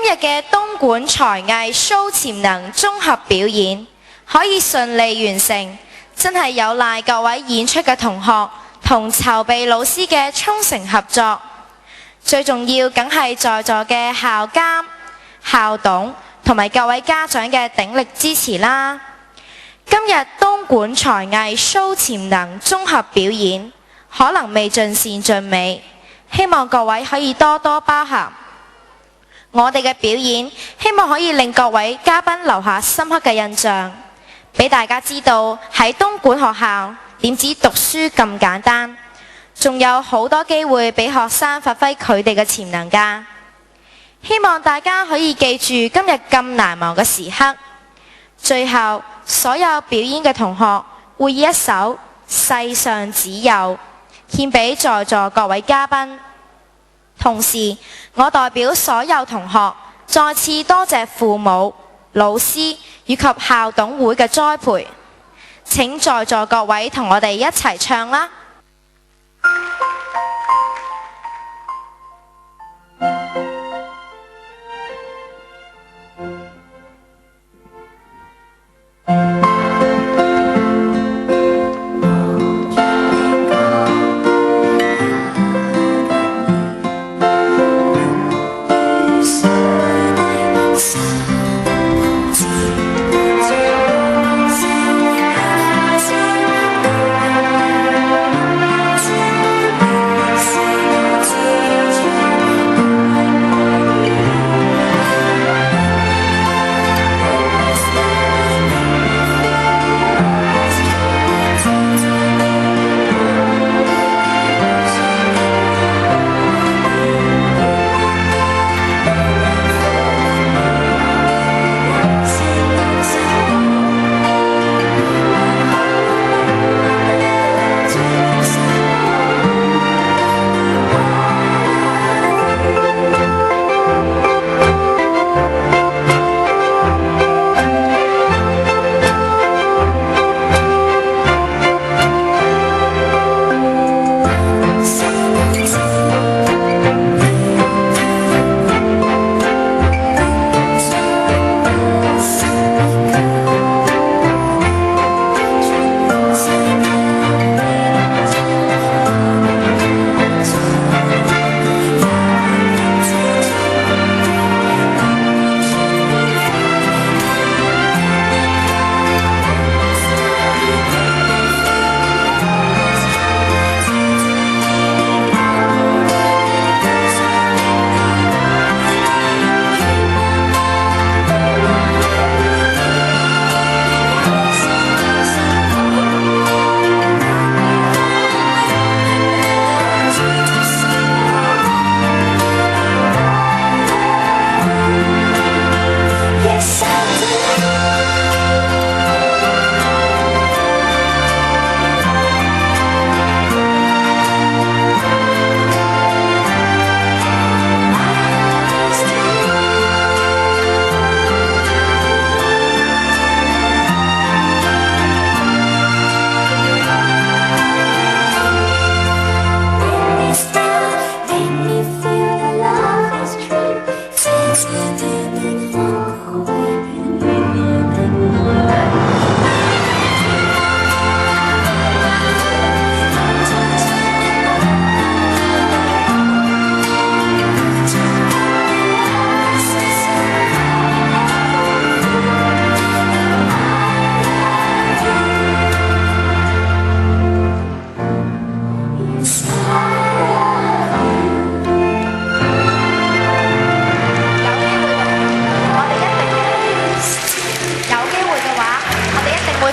日嘅東莞才藝 show 潛能綜合表演可以順利完成，真係有賴各位演出嘅同學同籌備老師嘅衷誠合作。最重要梗係在座嘅校監、校董同埋各位家長嘅鼎力支持啦。今日東莞才藝 show 潛能綜合表演可能未盡善盡美，希望各位可以多多包涵。我哋嘅表演希望可以令各位嘉賓留下深刻嘅印象，俾大家知道喺東莞學校點止讀書咁簡單，仲有好多機會俾學生發揮佢哋嘅潛能㗎。希望大家可以記住今日咁難忘嘅時刻。最後，所有表演嘅同學會以一首《世上只有》獻俾在座各位嘉賓。同時，我代表所有同學再次多謝父母、老師以及校董會嘅栽培。請在座各位同我哋一齊唱啦！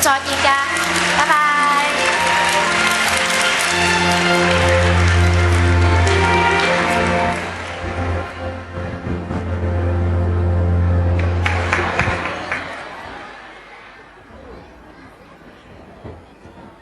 再見㗎。